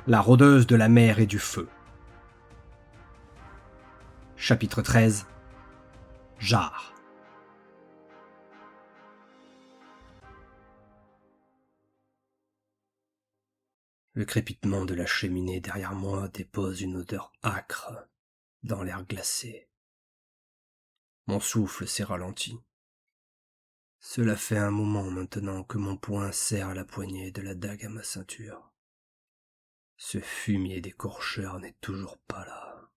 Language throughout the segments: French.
La rôdeuse de la mer et du feu. Chapitre 13. Jare. Le crépitement de la cheminée derrière moi dépose une odeur âcre dans l'air glacé. Mon souffle s'est ralenti. Cela fait un moment maintenant que mon poing serre la poignée de la dague à ma ceinture. Ce fumier d'écorcheur n'est toujours pas là.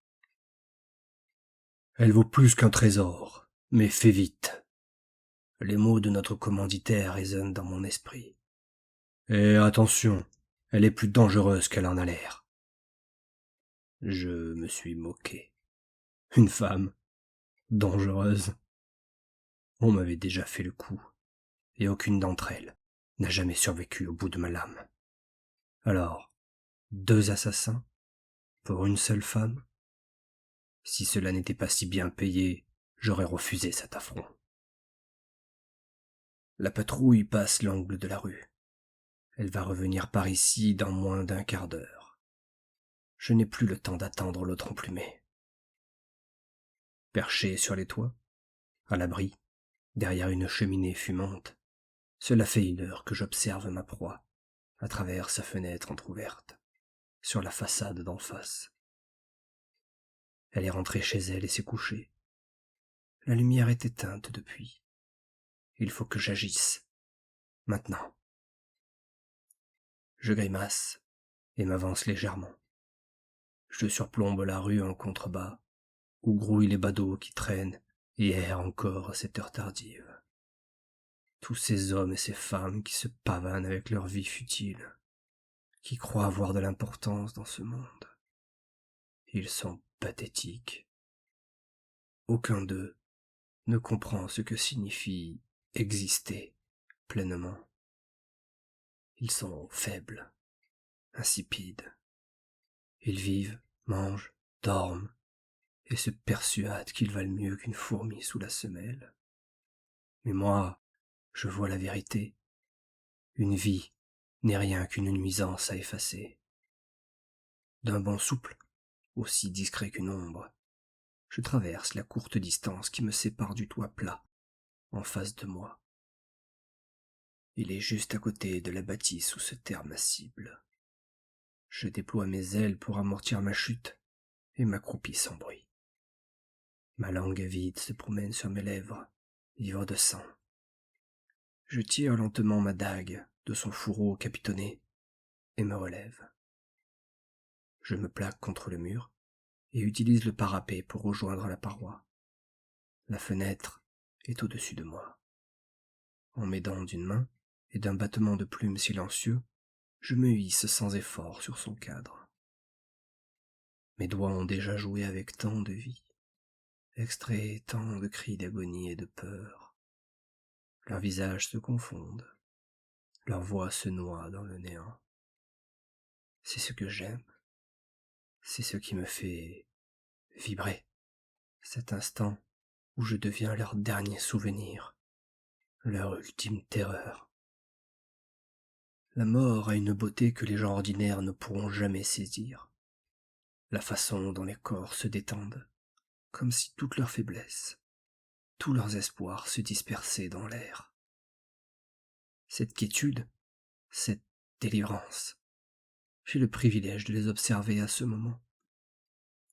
Elle vaut plus qu'un trésor, mais fais vite. Les mots de notre commanditaire résonnent dans mon esprit. Et attention, elle est plus dangereuse qu'elle en a l'air. Je me suis moqué. Une femme dangereuse. On m'avait déjà fait le coup, et aucune d'entre elles n'a jamais survécu au bout de ma lame. Alors, 2 assassins pour une seule femme? Si cela n'était pas si bien payé, j'aurais refusé cet affront. La patrouille passe l'angle de la rue. Elle va revenir par ici dans moins d'un quart d'heure. Je n'ai plus le temps d'attendre l'autre emplumé. Perché sur les toits, à l'abri, derrière une cheminée fumante, cela fait 1 heure que j'observe ma proie, à travers sa fenêtre entr'ouverte, sur la façade d'en face. Elle est rentrée chez elle et s'est couchée. La lumière est éteinte depuis. Il faut que j'agisse. Maintenant. Je grimace et m'avance légèrement. Je surplombe la rue en contrebas, où grouillent les badauds qui traînent et errent encore à cette heure tardive. Tous ces hommes et ces femmes qui se pavanent avec leur vie futile, qui croient avoir de l'importance dans ce monde. Ils sont pathétiques. Aucun d'eux ne comprend ce que signifie exister pleinement. Ils sont faibles, insipides. Ils vivent, mangent, dorment, et se persuadent qu'ils valent mieux qu'une fourmi sous la semelle. Mais moi, je vois la vérité. Une vie n'est rien qu'une nuisance à effacer. D'un bond souple, aussi discret qu'une ombre, je traverse la courte distance qui me sépare du toit plat, en face de moi. Il est juste à côté de la bâtisse où se terre ma cible. Je déploie mes ailes pour amortir ma chute et m'accroupis sans bruit. Ma langue avide se promène sur mes lèvres, ivre de sang. Je tire lentement ma dague de son fourreau capitonné et me relève. Je me plaque contre le mur et utilise le parapet pour rejoindre la paroi. La fenêtre est au-dessus de moi. En m'aidant d'une main et d'un battement de plumes silencieux, je me hisse sans effort sur son cadre. Mes doigts ont déjà joué avec tant de vie, extrait tant de cris d'agonie et de peur. Leurs visages se confondent, leur voix se noie dans le néant. C'est ce que j'aime, c'est ce qui me fait vibrer, cet instant où je deviens leur dernier souvenir, leur ultime terreur. La mort a une beauté que les gens ordinaires ne pourront jamais saisir. La façon dont les corps se détendent, comme si toute leur faiblesse, tous leurs espoirs se dispersaient dans l'air. Cette quiétude, cette délivrance, j'ai le privilège de les observer à ce moment.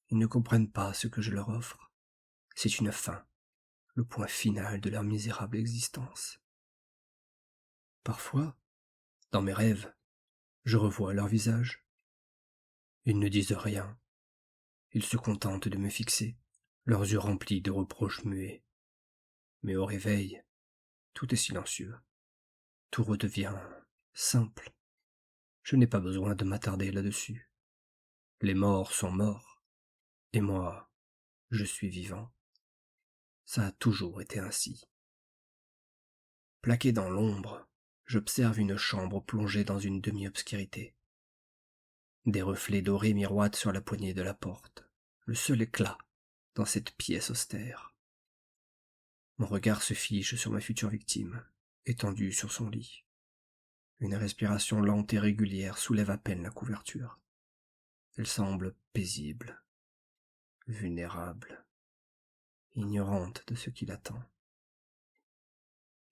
Ils ne comprennent pas ce que je leur offre. C'est une fin, le point final de leur misérable existence. Parfois, dans mes rêves, je revois leur visage. Ils ne disent rien. Ils se contentent de me fixer, leurs yeux remplis de reproches muets. Mais au réveil, tout est silencieux. Tout redevient simple. Je n'ai pas besoin de m'attarder là-dessus. Les morts sont morts, et moi, je suis vivant. Ça a toujours été ainsi. Plaqué dans l'ombre, j'observe une chambre plongée dans une demi-obscurité. Des reflets dorés miroitent sur la poignée de la porte, le seul éclat dans cette pièce austère. Mon regard se fige sur ma future victime, étendue sur son lit. Une respiration lente et régulière soulève à peine la couverture. Elle semble paisible, vulnérable, ignorante de ce qui l'attend.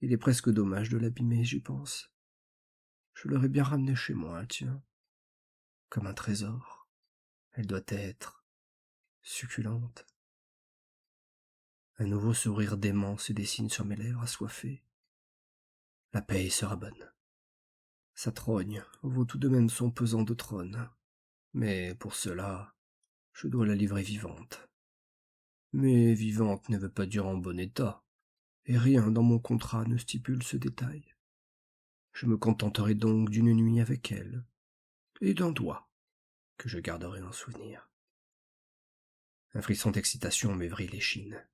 Il est presque dommage de l'abîmer, j'y pense. Je l'aurais bien ramenée chez moi, tiens, comme un trésor. Elle doit être succulente. Un nouveau sourire dément se dessine sur mes lèvres assoiffées. La paye sera bonne. Sa trogne vaut tout de même son pesant de trône, mais pour cela, je dois la livrer vivante. Mais vivante ne veut pas dire en bon état, et rien dans mon contrat ne stipule ce détail. Je me contenterai donc d'une nuit avec elle, et d'un doigt, que je garderai en souvenir. Un frisson d'excitation m'évrille l'échine.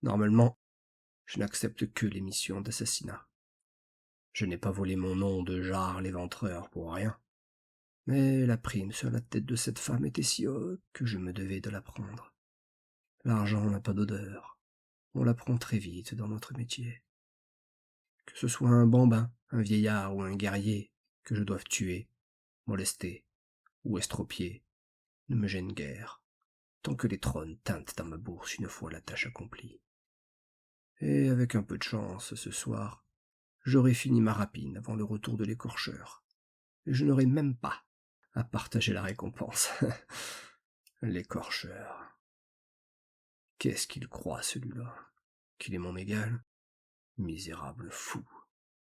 Normalement, je n'accepte que les missions d'assassinat. Je n'ai pas volé mon nom de Jarre l'éventreur pour rien. Mais la prime sur la tête de cette femme était si haute que je me devais de la prendre. L'argent n'a pas d'odeur. On l'apprend très vite dans notre métier. Que ce soit un bambin, un vieillard ou un guerrier que je doive tuer, molester ou estropier, ne me gêne guère, tant que les trônes tintent dans ma bourse une fois la tâche accomplie. Et avec un peu de chance, ce soir, j'aurai fini ma rapine avant le retour de l'écorcheur, et je n'aurai même pas à partager la récompense. L'écorcheur. Qu'est-ce qu'il croit, celui-là? Qu'il est mon égal? Misérable fou.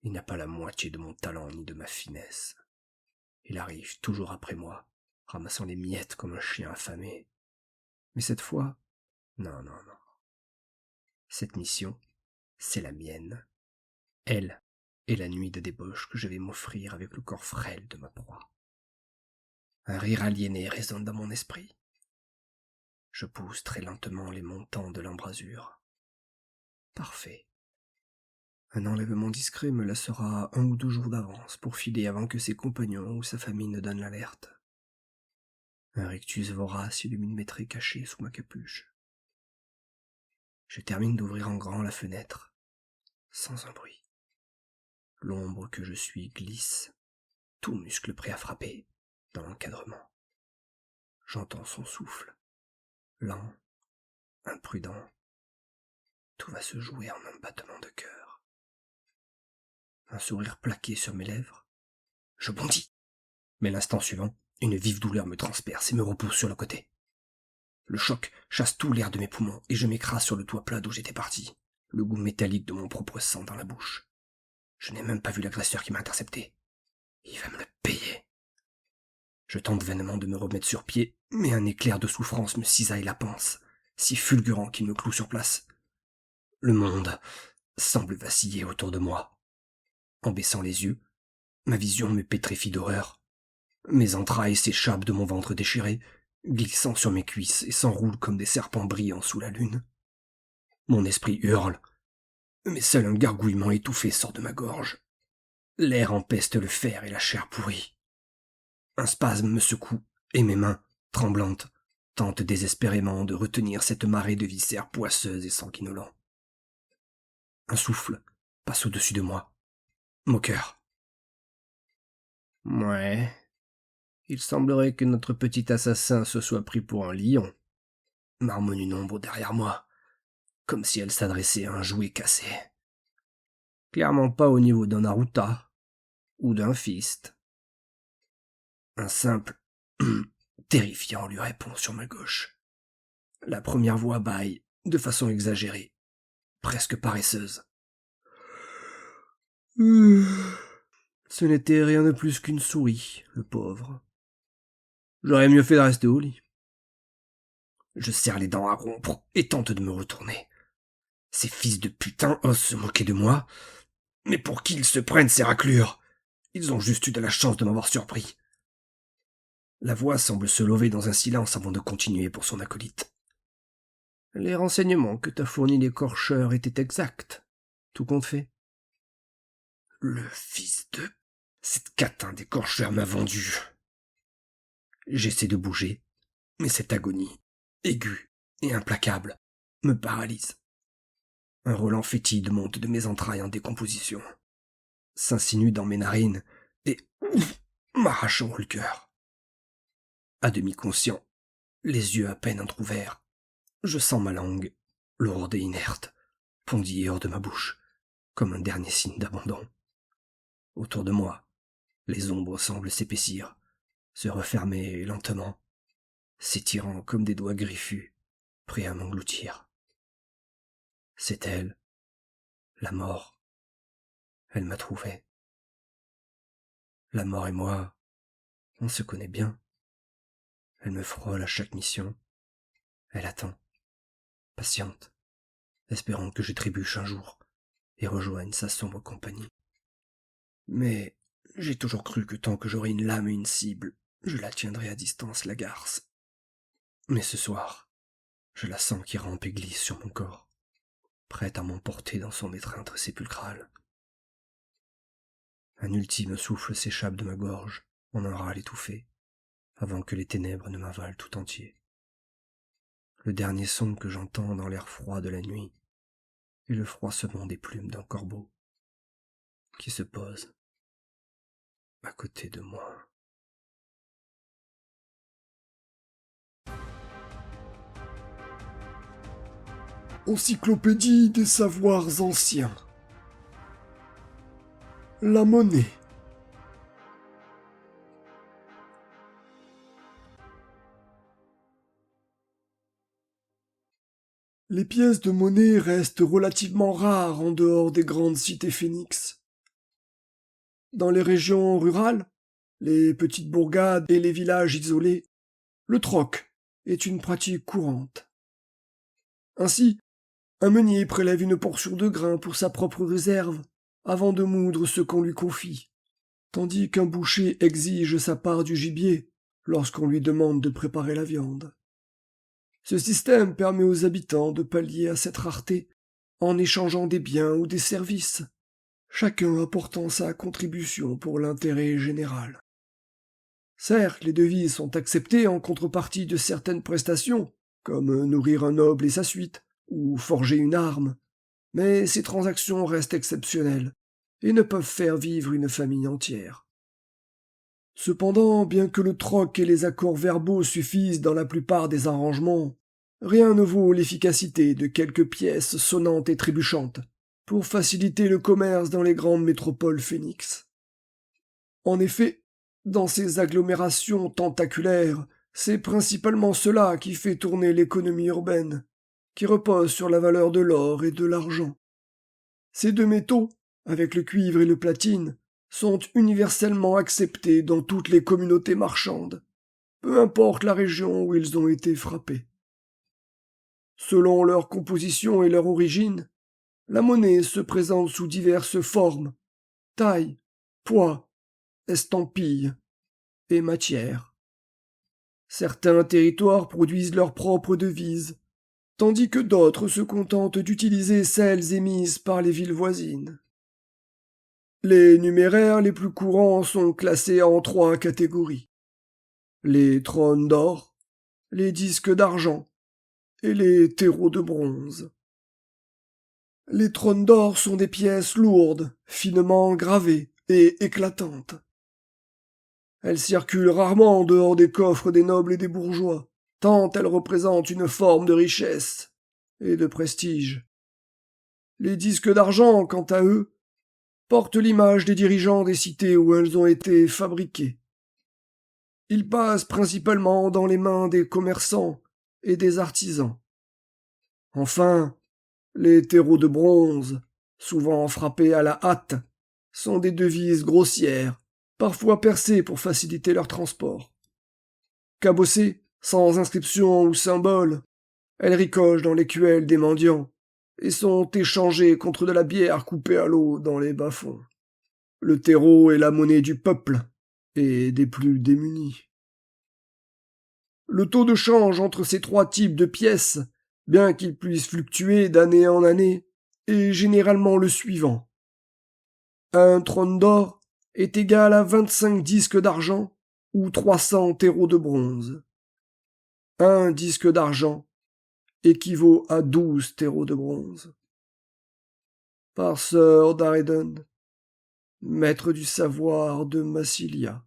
Il n'a pas la moitié de mon talent ni de ma finesse. Il arrive toujours après moi, ramassant les miettes comme un chien affamé. Mais cette fois, non. Cette mission, c'est la mienne. Elle est la nuit de débauche que je vais m'offrir avec le corps frêle de ma proie. Un rire aliéné résonne dans mon esprit. Je pousse très lentement les montants de l'embrasure. Parfait. Un enlèvement discret me laissera 1 ou 2 jours d'avance pour filer avant que ses compagnons ou sa famille ne donnent l'alerte. Un rictus vorace illumine mes traits cachés sous ma capuche. Je termine d'ouvrir en grand la fenêtre, sans un bruit. L'ombre que je suis glisse, tout muscle prêt à frapper, dans l'encadrement. J'entends son souffle, lent, imprudent. Tout va se jouer en un battement de cœur. Un sourire plaqué sur mes lèvres. Je bondis. Mais l'instant suivant, une vive douleur me transperce et me repousse sur le côté. Le choc chasse tout l'air de mes poumons et je m'écrase sur le toit plat d'où j'étais parti, le goût métallique de mon propre sang dans la bouche. Je n'ai même pas vu l'agresseur qui m'a intercepté. Il va me le payer. Je tente vainement de me remettre sur pied, mais un éclair de souffrance me cisaille la panse, si fulgurant qu'il me cloue sur place. Le monde semble vaciller autour de moi. En baissant les yeux, ma vision me pétrifie d'horreur. Mes entrailles s'échappent de mon ventre déchiré, glissant sur mes cuisses et s'enroulent comme des serpents brillants sous la lune. Mon esprit hurle, mais seul un gargouillement étouffé sort de ma gorge. L'air empeste le fer et la chair pourrie. Un spasme me secoue, et mes mains, tremblantes, tentent désespérément de retenir cette marée de viscères poisseuses et sanguinolents. Un souffle passe au-dessus de moi. Moqueur. Ouais. Il semblerait que notre petit assassin se soit pris pour un lion, marmonne une ombre derrière moi, comme si elle s'adressait à un jouet cassé. Clairement pas au niveau d'un Naruta ou d'un Fist. Un simple terrifiant lui répond sur ma gauche. La première voix bâille de façon exagérée, presque paresseuse. Ce n'était rien de plus qu'une souris, le pauvre. J'aurais mieux fait de rester au lit. Je serre les dents à rompre et tente de me retourner. Ces fils de putain osent se moquer de moi. Mais pour qui ils se prennent, ces raclures? Ils ont juste eu de la chance de m'avoir surpris. La voix semble se lever dans un silence avant de continuer pour son acolyte. Les renseignements que t'a fournis l'écorcheur étaient exacts, tout compte fait. Le fils de... Cette catin d'écorcheur m'a vendu. J'essaie de bouger, mais cette agonie, aiguë et implacable, me paralyse. Un relent fétide monte de mes entrailles en décomposition, s'insinue dans mes narines et m'arrachant le cœur. À demi conscient, les yeux à peine entr'ouverts, je sens ma langue, lourde et inerte, pondie hors de ma bouche, comme un dernier signe d'abandon. Autour de moi, les ombres semblent s'épaissir, se refermer lentement, s'étirant comme des doigts griffus, prêts à m'engloutir. C'est elle, la mort. Elle m'a trouvé. La mort et moi, on se connaît bien. Elle me frôle à chaque mission. Elle attend, patiente, espérant que je trébuche un jour et rejoigne sa sombre compagnie. Mais j'ai toujours cru que tant que j'aurais une lame et une cible, je la tiendrais à distance, la garce. Mais ce soir, je la sens qui rampe et glisse sur mon corps, prête à m'emporter dans son étreinte sépulcrale. Un ultime souffle s'échappe de ma gorge en un râle étouffé, avant que les ténèbres ne m'avalent tout entier. Le dernier son que j'entends dans l'air froid de la nuit est le froissement des plumes d'un corbeau qui se pose à côté de moi. Encyclopédie des savoirs anciens. La monnaie. Les pièces de monnaie restent relativement rares en dehors des grandes cités phénix. Dans les régions rurales, les petites bourgades et les villages isolés, le troc est une pratique courante. Ainsi, un meunier prélève une portion de grain pour sa propre réserve avant de moudre ce qu'on lui confie, tandis qu'un boucher exige sa part du gibier lorsqu'on lui demande de préparer la viande. Ce système permet aux habitants de pallier à cette rareté en échangeant des biens ou des services, chacun apportant sa contribution pour l'intérêt général. Certes, les devises sont acceptées en contrepartie de certaines prestations, comme nourrir un noble et sa suite, ou forger une arme, mais ces transactions restent exceptionnelles et ne peuvent faire vivre une famille entière. Cependant, bien que le troc et les accords verbaux suffisent dans la plupart des arrangements, rien ne vaut l'efficacité de quelques pièces sonnantes et trébuchantes pour faciliter le commerce dans les grandes métropoles phénix. En effet, dans ces agglomérations tentaculaires, c'est principalement cela qui fait tourner l'économie urbaine, qui repose sur la valeur de l'or et de l'argent. Ces deux métaux, avec le cuivre et le platine, sont universellement acceptés dans toutes les communautés marchandes, peu importe la région où ils ont été frappés. Selon leur composition et leur origine, la monnaie se présente sous diverses formes, tailles, poids, estampilles et matières. Certains territoires produisent leurs propres devises, tandis que d'autres se contentent d'utiliser celles émises par les villes voisines. Les numéraires les plus courants sont classés en 3 catégories. Les trônes d'or, les disques d'argent et les terreaux de bronze. Les trônes d'or sont des pièces lourdes, finement gravées et éclatantes. Elles circulent rarement en dehors des coffres des nobles et des bourgeois, tant elles représentent une forme de richesse et de prestige. Les disques d'argent, quant à eux, portent l'image des dirigeants des cités où elles ont été fabriquées. Ils passent principalement dans les mains des commerçants et des artisans. Enfin, les terreaux de bronze, souvent frappés à la hâte, sont des devises grossières, parfois percées pour faciliter leur transport. Cabossées, sans inscription ou symbole, elles ricochent dans l'écuelle des mendiants et sont échangées contre de la bière coupée à l'eau dans les bas-fonds. Le terreau est la monnaie du peuple et des plus démunis. Le taux de change entre ces 3 types de pièces, bien qu'il puisse fluctuer d'année en année, est généralement le suivant. Un trône d'or est égal à 25 disques d'argent ou 300 terreaux de bronze. Un disque d'argent équivaut à 12 terreaux de bronze. Par Sir Darredon, maître du savoir de Massilia.